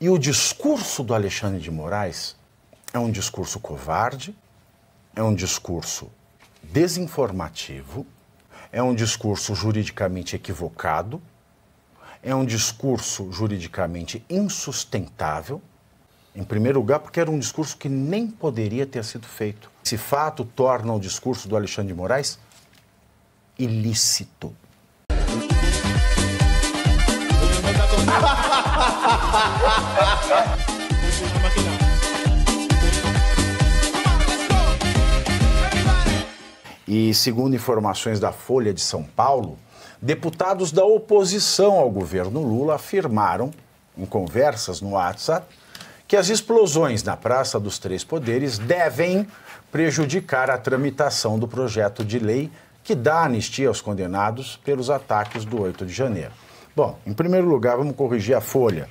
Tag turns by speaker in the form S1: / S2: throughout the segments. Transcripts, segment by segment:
S1: E o discurso do Alexandre de Moraes é um discurso covarde, é um discurso desinformativo, é um discurso juridicamente equivocado, é um discurso juridicamente insustentável. Em primeiro lugar, porque era um discurso que nem poderia ter sido feito. Esse fato torna o discurso do Alexandre de Moraes ilícito. E, segundo informações da Folha de São Paulo, deputados da oposição ao governo Lula afirmaram, em conversas no WhatsApp, que as explosões na Praça dos Três Poderes devem prejudicar a tramitação do projeto de lei que dá anistia aos condenados pelos ataques do 8 de janeiro. Bom, em primeiro lugar, vamos corrigir a Folha,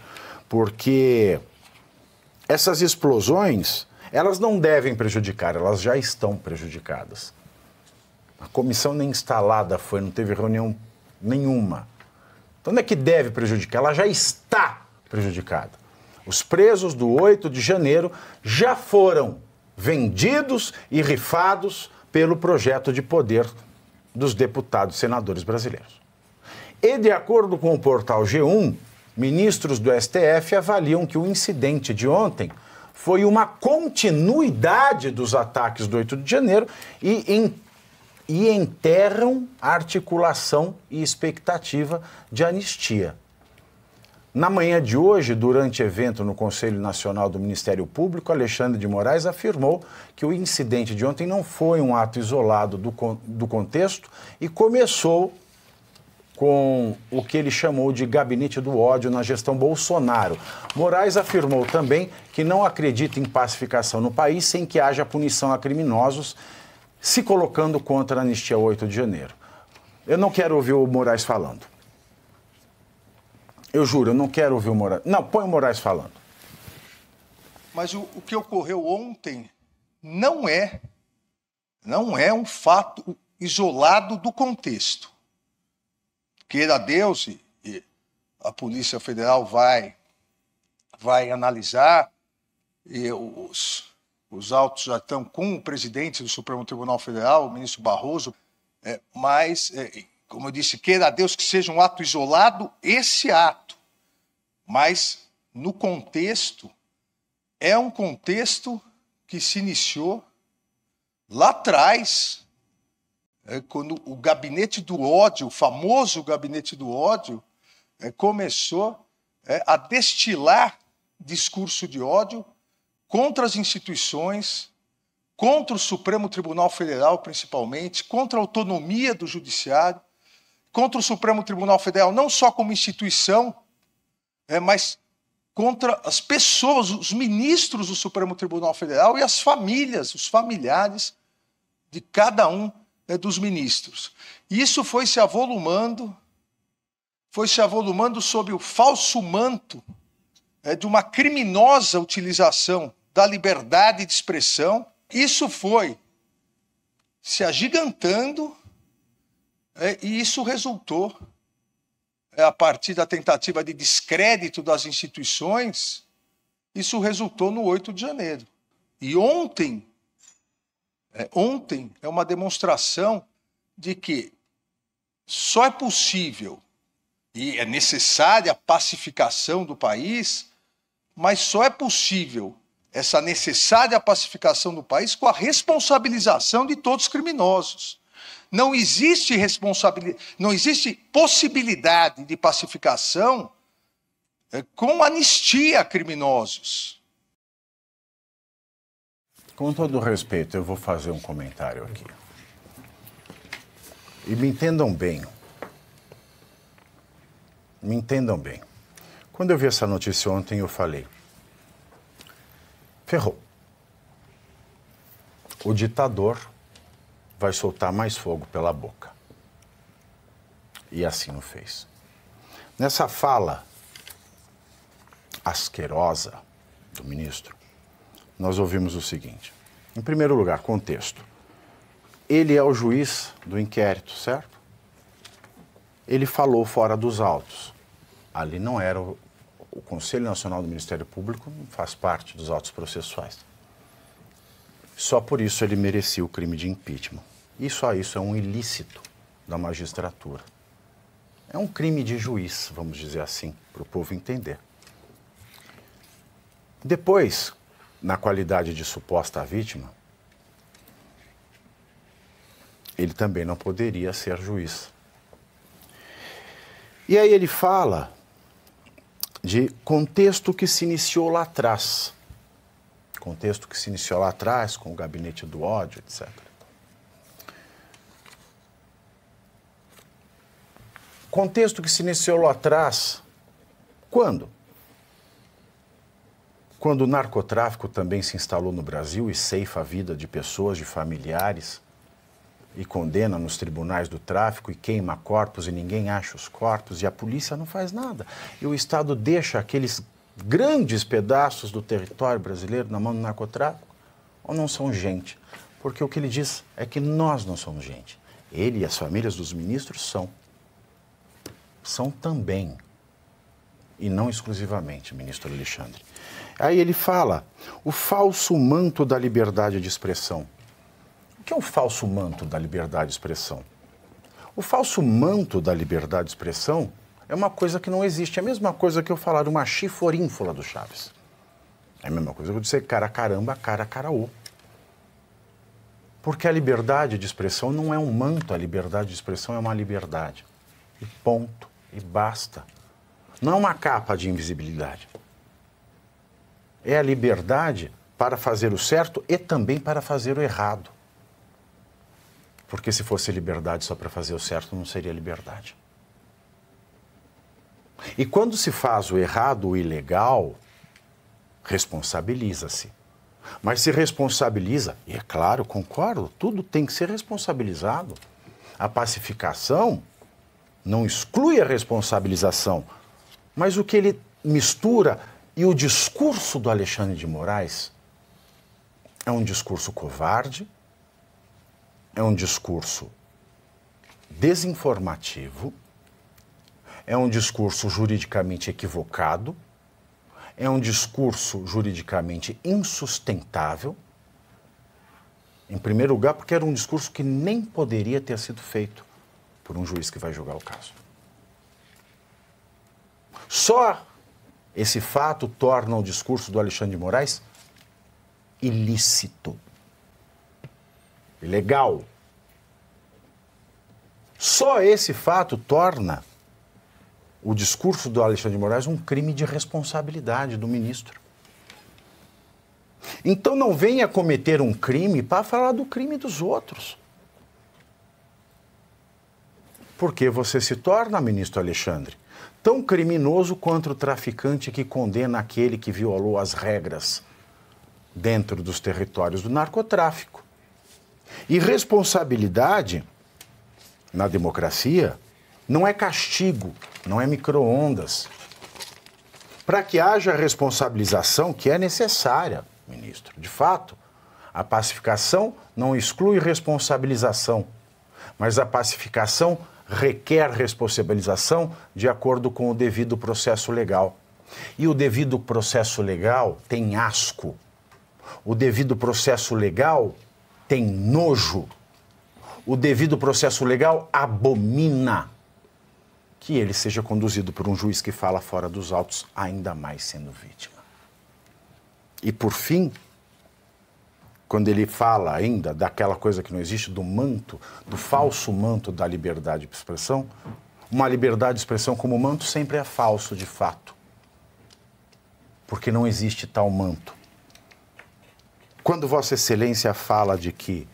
S1: porque essas explosões, elas não devem prejudicar, elas já estão prejudicadas. A comissão nem instalada foi, não teve reunião nenhuma. Então não é que deve prejudicar, ela já está prejudicada. Os presos do 8 de janeiro já foram vendidos e rifados pelo projeto de poder dos deputados e senadores brasileiros. E, de acordo com o portal G1, ministros do STF avaliam que o incidente de ontem foi uma continuidade dos ataques do 8 de janeiro e enterram a articulação e expectativa de anistia. Na manhã de hoje, durante evento no Conselho Nacional do Ministério Público, Alexandre de Moraes afirmou que o incidente de ontem não foi um ato isolado do contexto e começou com o que ele chamou de gabinete do ódio na gestão Bolsonaro. Moraes afirmou também que não acredita em pacificação no país sem que haja punição a criminosos, se colocando contra a anistia 8 de janeiro. Eu não quero ouvir o Moraes falando. Eu juro, eu não quero ouvir o Moraes. Não, põe o Moraes falando.
S2: Mas o que ocorreu ontem não é um fato isolado do contexto. Queira Deus, e a Polícia Federal vai analisar, e os autos já estão com o presidente do Supremo Tribunal Federal, o ministro Barroso, mas, como eu disse, queira Deus que seja um ato isolado, esse ato. Mas, no contexto, é um contexto que se iniciou lá atrás, quando o gabinete do ódio, o famoso gabinete do ódio, começou a destilar discurso de ódio contra as instituições, contra o Supremo Tribunal Federal, principalmente, contra a autonomia do Judiciário, contra o Supremo Tribunal Federal, não só como instituição, mas contra as pessoas, os ministros do Supremo Tribunal Federal e as famílias, os familiares de cada um dos ministros. E isso foi se avolumando sob o falso manto de uma criminosa utilização da liberdade de expressão. Isso foi se agigantando e isso resultou, a partir da tentativa de descrédito das instituições, isso resultou no 8 de janeiro. E ontem é uma demonstração de que só é possível e é necessária a pacificação do país, mas só é possível essa necessária pacificação do país com a responsabilização de todos os criminosos. Não existe possibilidade de pacificação com anistia a criminosos.
S1: Com todo respeito, eu vou fazer um comentário aqui. E me entendam bem. Me entendam bem. Quando eu vi essa notícia ontem, eu falei: ferrou. O ditador vai soltar mais fogo pela boca. E assim o fez. Nessa fala asquerosa do ministro, nós ouvimos o seguinte. Em primeiro lugar, contexto. Ele é o juiz do inquérito, certo? Ele falou fora dos autos. Ali não era o Conselho Nacional do Ministério Público não faz parte dos autos processuais. Só por isso ele merecia o crime de impeachment. E só isso é um ilícito da magistratura. É um crime de juiz, vamos dizer assim, para o povo entender. Depois, na qualidade de suposta vítima, ele também não poderia ser juiz. E aí ele fala de contexto que se iniciou lá atrás. Contexto que se iniciou lá atrás, com o gabinete do ódio, etc. Contexto que se iniciou lá atrás, quando? Quando o narcotráfico também se instalou no Brasil e ceifa a vida de pessoas, de familiares, e condena nos tribunais do tráfico e queima corpos e ninguém acha os corpos e a polícia não faz nada. E o Estado deixa aqueles grandes pedaços do território brasileiro na mão do narcotráfico? Ou não são gente? Porque o que ele diz é que nós não somos gente. Ele e as famílias dos ministros são. São também. E não exclusivamente, ministro Alexandre. Aí ele fala o falso manto da liberdade de expressão. O que é o falso manto da liberdade de expressão? O falso manto da liberdade de expressão é uma coisa que não existe. É a mesma coisa que eu falar uma chiforínfula do Chaves. É a mesma coisa que eu dizer cara caramba, cara caraú. Porque a liberdade de expressão não é um manto, a liberdade de expressão é uma liberdade. E ponto. E basta. Não é uma capa de invisibilidade. É a liberdade para fazer o certo e também para fazer o errado. Porque se fosse liberdade só para fazer o certo, não seria liberdade. E quando se faz o errado, o ilegal, responsabiliza-se. Mas se responsabiliza, e é claro, concordo, tudo tem que ser responsabilizado. A pacificação não exclui a responsabilização, mas o que ele mistura e o discurso do Alexandre de Moraes é um discurso covarde, é um discurso desinformativo, é um discurso juridicamente equivocado, é um discurso juridicamente insustentável. Em primeiro lugar, porque era um discurso que nem poderia ter sido feito por um juiz que vai julgar o caso. Só esse fato torna o discurso do Alexandre de Moraes ilícito, ilegal. Só esse fato torna o discurso do Alexandre de Moraes um crime de responsabilidade do ministro. Então não venha cometer um crime para falar do crime dos outros. Porque você se torna, ministro Alexandre, tão criminoso quanto o traficante que condena aquele que violou as regras dentro dos territórios do narcotráfico. E responsabilidade na democracia não é castigo, não é micro-ondas. Para que haja responsabilização, que é necessária, ministro, de fato, a pacificação não exclui responsabilização, mas a pacificação requer responsabilização de acordo com o devido processo legal. E o devido processo legal tem asco. O devido processo legal tem nojo. O devido processo legal abomina que ele seja conduzido por um juiz que fala fora dos autos, ainda mais sendo vítima. E por fim, quando ele fala ainda daquela coisa que não existe, do manto, do falso manto da liberdade de expressão, uma liberdade de expressão como manto sempre é falso de fato, porque não existe tal manto. Quando Vossa Excelência fala de que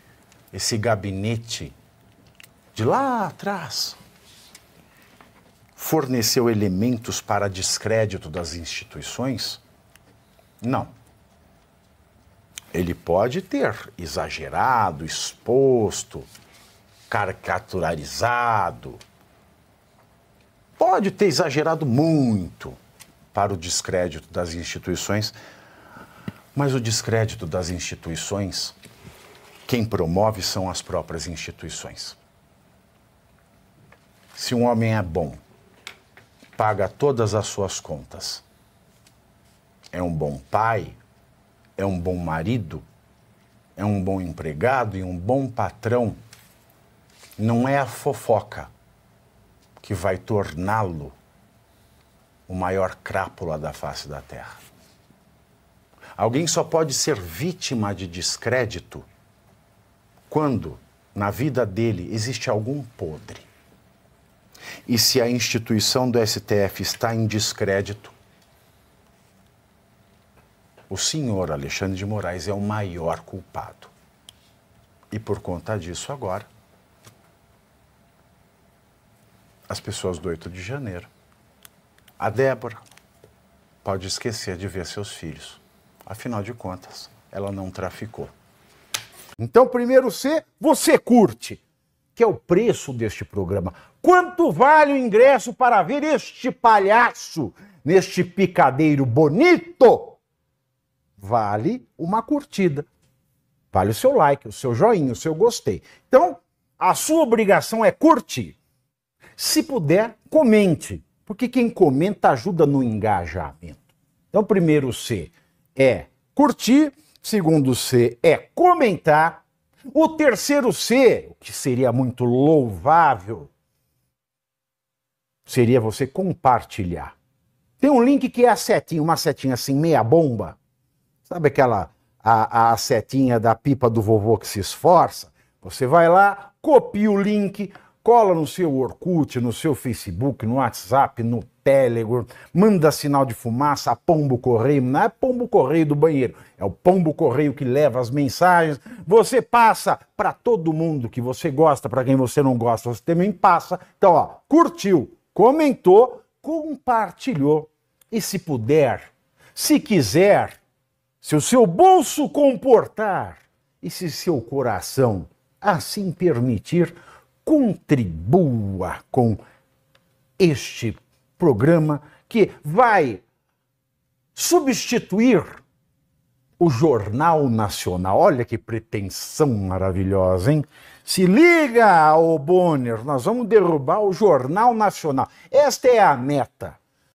S1: esse gabinete de lá atrás forneceu elementos para descrédito das instituições, não. Ele pode ter exagerado, exposto, caricaturizado, pode ter exagerado muito para o descrédito das instituições, mas o descrédito das instituições, quem promove são as próprias instituições. Se um homem é bom, paga todas as suas contas é um bom pai, é um bom marido, é um bom empregado e um bom patrão, não é a fofoca que vai torná-lo o maior crápula da face da terra. Alguém só pode ser vítima de descrédito quando, na vida dele, existe algum podre. E se a instituição do STF está em descrédito, o senhor Alexandre de Moraes é o maior culpado. E por conta disso, agora, as pessoas do 8 de janeiro, a Débora, pode esquecer de ver seus filhos. Afinal de contas, ela não traficou.
S3: Então, primeiro C, você curte, que é o preço deste programa. Quanto vale o ingresso para ver este palhaço neste picadeiro bonito? Vale uma curtida. Vale o seu like, o seu joinha, o seu gostei. Então, a sua obrigação é curtir. Se puder, comente, porque quem comenta ajuda no engajamento. Então, primeiro C é curtir, segundo C é comentar, o terceiro C, o que seria muito louvável, seria você compartilhar. Tem um link que é a setinha, uma setinha assim, meia bomba. Sabe aquela, a setinha da pipa do vovô que se esforça? Você vai lá, copia o link, cola no seu Orkut, no seu Facebook, no WhatsApp, no Telegram, manda sinal de fumaça, pombo correio, não é pombo correio do banheiro, é o pombo correio que leva as mensagens, você passa para todo mundo que você gosta, para quem você não gosta, você também passa. Então, ó, curtiu, comentou, compartilhou. E se puder, se quiser, se o seu bolso comportar e se seu coração assim permitir, contribua com este programa que vai substituir o Jornal Nacional. Olha que pretensão maravilhosa, hein? Se liga, ô Bonner, nós vamos derrubar o Jornal Nacional. Esta é a meta.